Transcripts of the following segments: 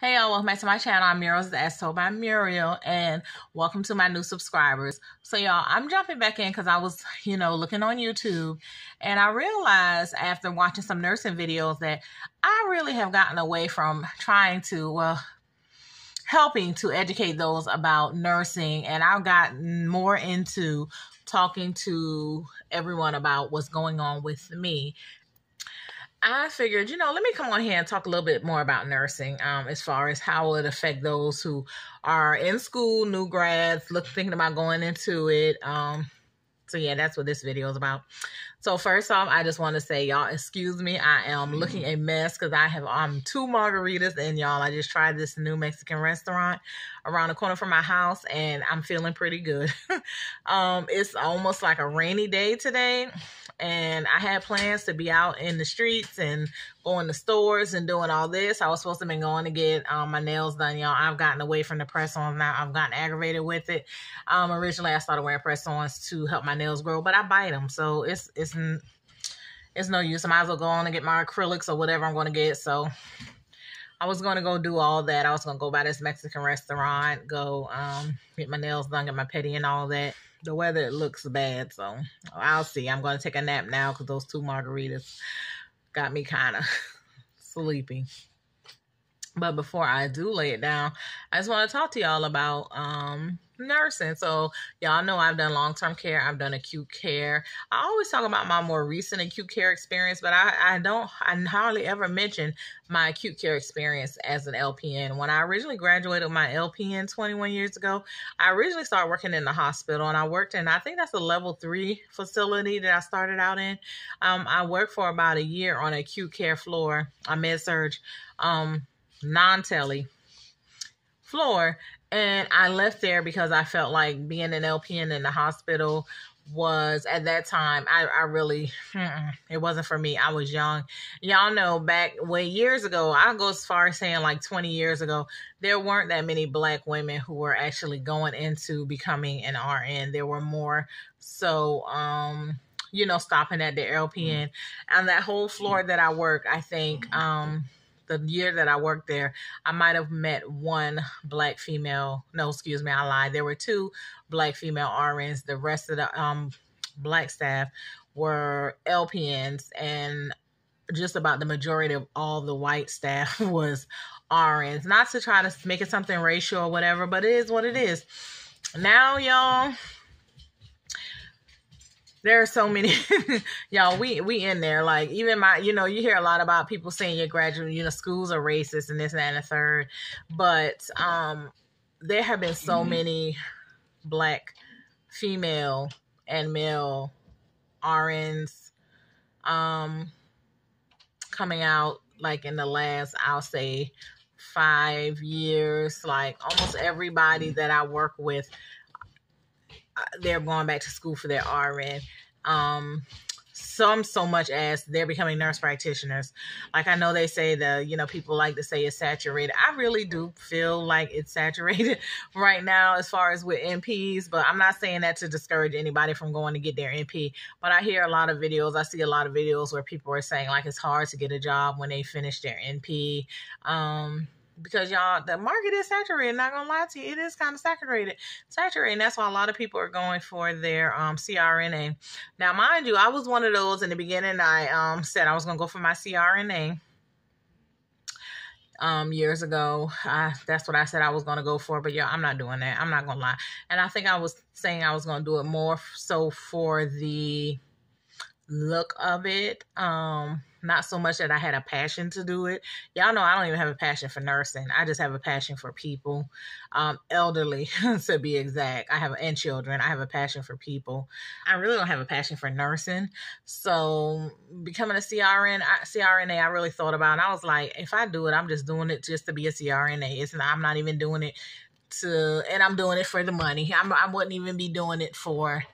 Hey y'all, welcome back to my channel. I'm Muriel's As Told by Muriel, and welcome to my new subscribers. So y'all, I'm jumping back in because I was, looking on YouTube, and I realized after watching some nursing videos that I really have gotten away from trying to, helping to educate those about nursing, and I've gotten more into talking to everyone about what's going on with me. I figured, let me come on here and talk a little bit more about nursing, as far as how it affect those who are in school, new grads, thinking about going into it. So yeah, that's what this video is about. So first off, I just want to say, y'all, excuse me. I am looking a mess because I have 2 margaritas, and y'all, I just tried this new Mexican restaurant around the corner from my house, and I'm feeling pretty good. It's almost like a rainy day today, and I had plans to be out in the streets and going to stores and doing all this. I was supposed to be going to get my nails done, y'all. I've gotten away from the press-ons now. I've gotten aggravated with it. Originally, I started wearing press-ons to help my nails grow, but I bite them, so it's no use. I might as well go on and get my acrylics or whatever I'm going to get. So I was going to go do all that. I was going to go by this Mexican restaurant, go get my nails done, get my pedi and all that. The weather looks bad, so I'll see. I'm going to take a nap now because those 2 margaritas got me kind of sleepy. But before I do lay it down, I just want to talk to y'all about nursing. So y'all know I've done long-term care. I've done acute care. I always talk about my more recent acute care experience, but I hardly ever mention my acute care experience as an LPN. When I originally graduated my LPN 21 years ago, I originally started working in the hospital, and I worked in, I think that's a level 3 facility that I started out in. I worked for about a year on an acute care floor, a med-surg, non-tele floor, and I left there because I felt like being an LPN in the hospital was, at that time, I really, it wasn't for me. I was young. Y'all know back way years ago, I'll go as far as saying like 20 years ago, there weren't that many Black women who were actually going into becoming an RN. There were more. So, stopping at the LPN. And that whole floor that I worked, I think, the year that I worked there, I might have met 1 Black female. No, excuse me, I lied. There were 2 Black female RNs. The rest of the Black staff were LPNs, and just about the majority of all the white staff was RNs. Not to try to make it something racial or whatever, but it is what it is. Now, y'all, there are so many, y'all, we in there. Like, even you hear a lot about people saying your graduate, schools are racist and this, that, and the third. But there have been so many Black female and male RNs coming out, like, in the last, I'll say, 5 years. Like, almost everybody that I work with, they're going back to school for their RN. Some so much as they're becoming nurse practitioners. Like, I know they say people like to say it's saturated. I really do feel like it's saturated right now as far as with NPs, but I'm not saying that to discourage anybody from going to get their NP. But I hear a lot of videos. I see a lot of videos where people are saying like it's hard to get a job when they finish their NP. Because y'all, the market is saturated. Not gonna lie to you, it is kind of saturated. And that's why a lot of people are going for their CRNA. Now, mind you, I was one of those in the beginning. I said I was gonna go for my CRNA years ago. That's what I said I was gonna go for. But y'all, I'm not doing that. I'm not gonna lie. And I think I was saying I was gonna do it more so for the look of it, not so much that I had a passion to do it. Y'all know I don't even have a passion for nursing. I just have a passion for people, elderly to be exact. And children. I have a passion for people. I really don't have a passion for nursing. So becoming a CRNA, I really thought about, and I was like, if I do it, I'm just doing it just to be a CRNA. I'm not even doing it and I'm doing it for the money. I wouldn't even be doing it for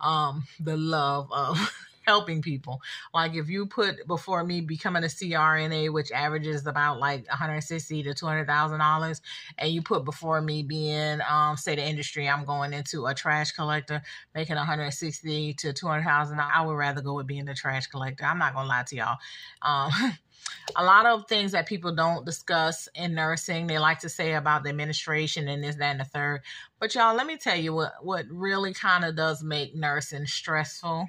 the love of helping people. Like if you put before me becoming a CRNA, which averages about like $160,000 to $200,000, and you put before me being, say the industry I'm going into, a trash collector, making $160,000 to $200,000, I would rather go with being a trash collector. I'm not gonna lie to y'all. A lot of things that people don't discuss in nursing, they like to say about the administration and this, that, and the third. But y'all, let me tell you what really kind of does make nursing stressful.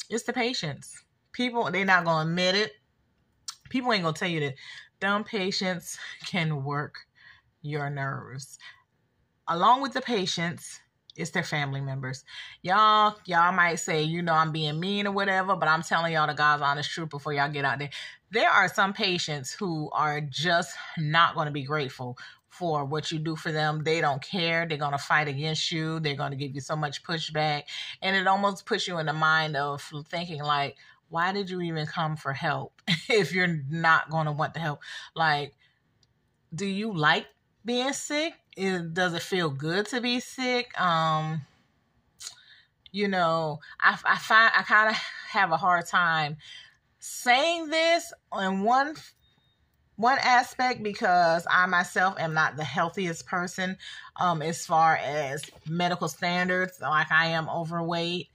It's the patients. People, they're not going to admit it. People ain't going to tell you that dumb patients can work your nerves. Along with the patients, it's their family members. Y'all might say, I'm being mean or whatever, but I'm telling y'all the God's honest truth before y'all get out there. There are some patients who are just not going to be grateful for what you do for them. They don't care. They're going to fight against you. They're going to give you so much pushback. And it almost puts you in the mind of thinking like, why did you even come for help if you're not going to want the help? Like, do you like being sick? Does it feel good to be sick? I find I kind of have a hard time saying this on one aspect because I myself am not the healthiest person as far as medical standards. Like I am overweight,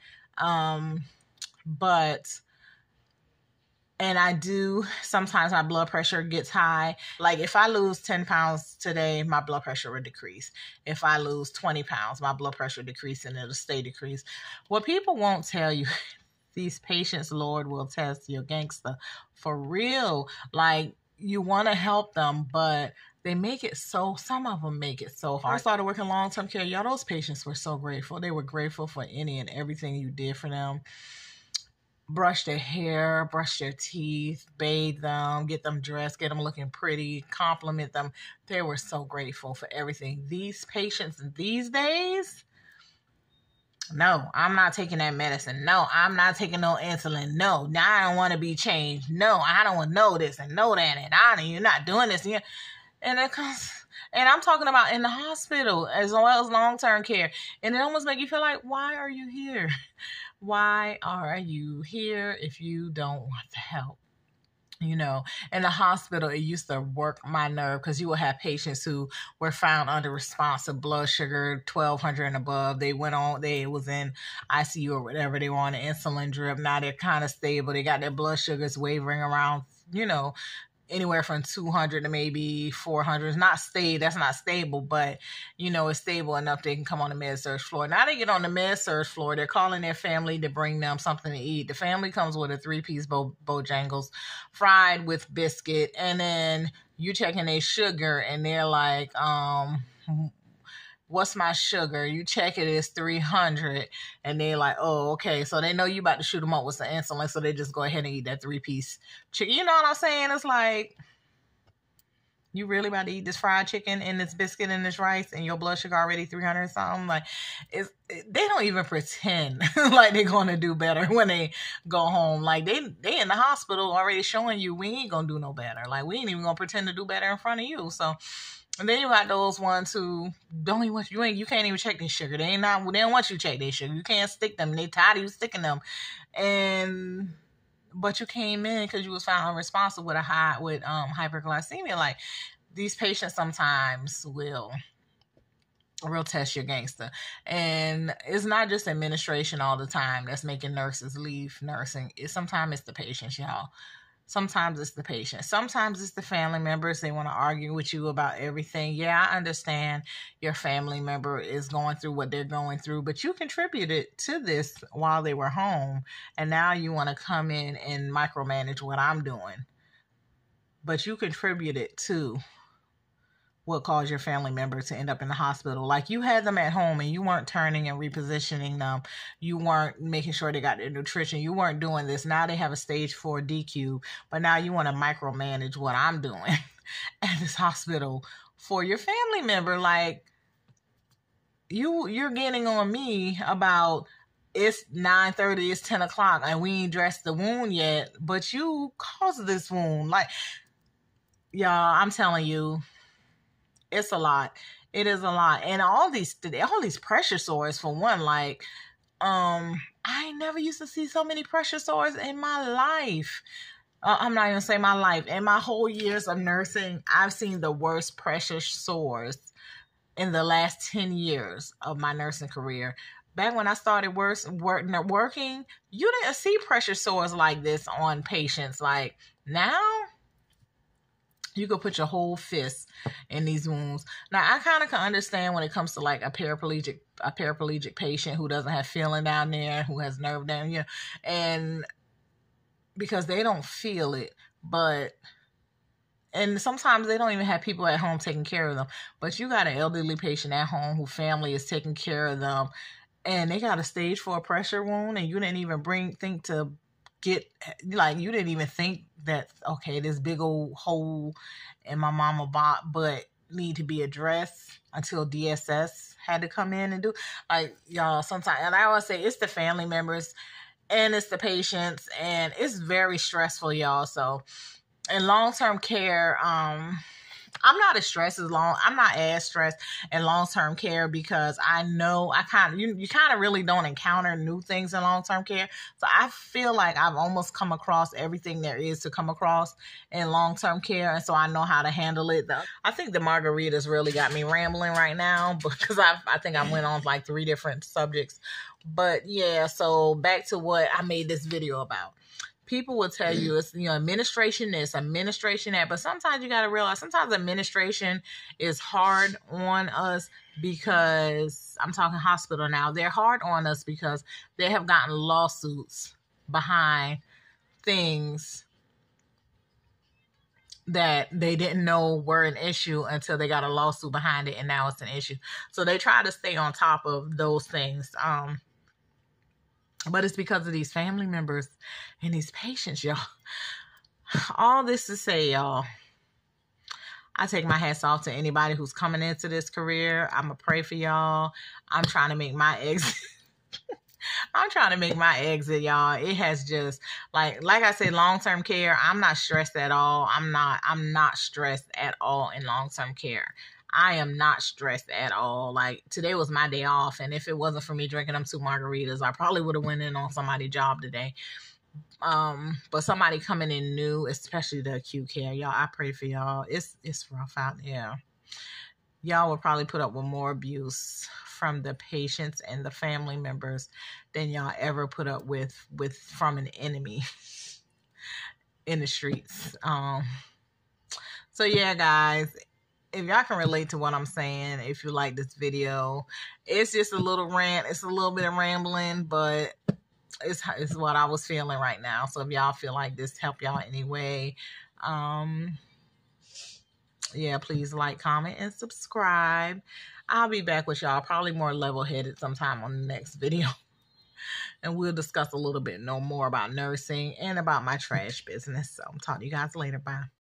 and I do, sometimes my blood pressure gets high. Like if I lose 10 pounds today, my blood pressure will decrease. If I lose 20 pounds, my blood pressure will decrease and it'll stay decreased. What people won't tell you, these patients, Lord, will test your gangster for real. Like you want to help them, but they make it so, some of them make it so hard. I started working long-term care. Y'all, those patients were so grateful. They were grateful for any and everything you did for them. Brush their hair, brush their teeth, bathe them, get them dressed, get them looking pretty, compliment them. They were so grateful for everything. These patients these days, no, I'm not taking that medicine. No, I'm not taking no insulin. No, I don't want to be changed. No, I don't want to know this and know that. And you're not doing this. And it comes, and I'm talking about in the hospital as well as long-term care. And it almost makes you feel like, why are you here? Why are you here if you don't want the help? In the hospital, it used to work my nerve because you will have patients who were found under responsive blood sugar, 1,200 and above. They was in ICU or whatever. They were on an insulin drip. Now they're kind of stable. They got their blood sugars wavering around, anywhere from 200 to maybe 400. It's not stable. That's not stable, but it's stable enough they can come on the med-surg floor. Now they get on the med-surg floor. They're calling their family to bring them something to eat. The family comes with a 3-piece Bojangles fried with biscuit, and then you checking their sugar, and they're like, what's my sugar? You check it, it's 300. And they're like, oh, okay. So they know you about to shoot them up with some insulin. So they just go ahead and eat that 3-piece chicken. You know what I'm saying? It's like, you really about to eat this fried chicken and this biscuit and this rice and your blood sugar already 300 or something? Like, they don't even pretend like they're going to do better when they go home. Like they in the hospital already showing you we ain't going to do no better. Like we ain't even going to pretend to do better in front of you. So, and then you got those ones who don't even want you can't even check their sugar. They don't want you to check their sugar. You can't stick them. They tired of you sticking them. But you came in because you was found unresponsive with hyperglycemia. Like these patients sometimes will test your gangster. And it's not just administration all the time that's making nurses leave nursing. Sometimes it's the patients, y'all. Sometimes it's the patient. Sometimes it's the family members. They want to argue with you about everything. Yeah, I understand your family member is going through what they're going through, but you contributed to this while they were home. And now you want to come in and micromanage what I'm doing. But you contributed to what caused your family member to end up in the hospital. Like you had them at home and you weren't turning and repositioning them. You weren't making sure they got their nutrition. You weren't doing this. Now they have a stage 4 DQ, but now you want to micromanage what I'm doing at this hospital for your family member. Like you're getting on me about it's 9:30, it's 10 o'clock and we ain't dressed the wound yet, but you caused this wound. Like y'all, I'm telling you, it's a lot. It is a lot. And all these pressure sores, for one, like I never used to see so many pressure sores in my life. I'm not even saying my life. In my whole years of nursing, I've seen the worst pressure sores in the last 10 years of my nursing career. Back when I started working, you didn't see pressure sores like this on patients. Like now, you could put your whole fist in these wounds. Now, I kind of can understand when it comes to like a paraplegic patient who doesn't have feeling down there, who has nerve down, and because they don't feel it, and sometimes they don't even have people at home taking care of them. But you got an elderly patient at home whose family is taking care of them, and they got a stage 4 pressure wound, and you didn't even think to get, like, you didn't even think that, okay, this big old hole in my mama butt need to be addressed until DSS had to come in and do, like, y'all, sometimes, and I always say it's the family members and it's the patients, and it's very stressful, y'all. So in long-term care, I'm not as stressed in long-term care because I know you kind of really don't encounter new things in long-term care. So I feel like I've almost come across everything there is to come across in long-term care. And so I know how to handle it. I think the margaritas really got me rambling right now because I think I went on like 3 different subjects. But yeah, so back to what I made this video about. People will tell you it's, administration this, administration that, but sometimes you got to realize sometimes administration is hard on us because, I'm talking hospital now, they're hard on us because they have gotten lawsuits behind things that they didn't know were an issue until they got a lawsuit behind it, and now it's an issue. So they try to stay on top of those things. But it's because of these family members and these patients, y'all. All this to say, y'all, I take my hats off to anybody who's coming into this career. I'm going to pray for y'all. I'm trying to make my exit. I'm trying to make my exit, y'all. It has just, like I said, long-term care, I'm not stressed at all. I'm not stressed at all in long-term care. I am not stressed at all. Like, today was my day off, and if it wasn't for me drinking them 2 margaritas, I probably would have went in on somebody's job today. But somebody coming in new, especially the acute care, y'all, I pray for y'all. It's rough out there. Y'all will probably put up with more abuse from the patients and the family members than y'all ever put up with from an enemy in the streets. So yeah, guys, if y'all can relate to what I'm saying, if you like this video, it's just a little rant. It's a little bit of rambling, but it's what I was feeling right now. So if y'all feel like this help y'all anyway, yeah, please like, comment, and subscribe. I'll be back with y'all, probably more level-headed sometime on the next video. And we'll discuss a little bit more about nursing and about my trash business. So I'll talk to you guys later. Bye.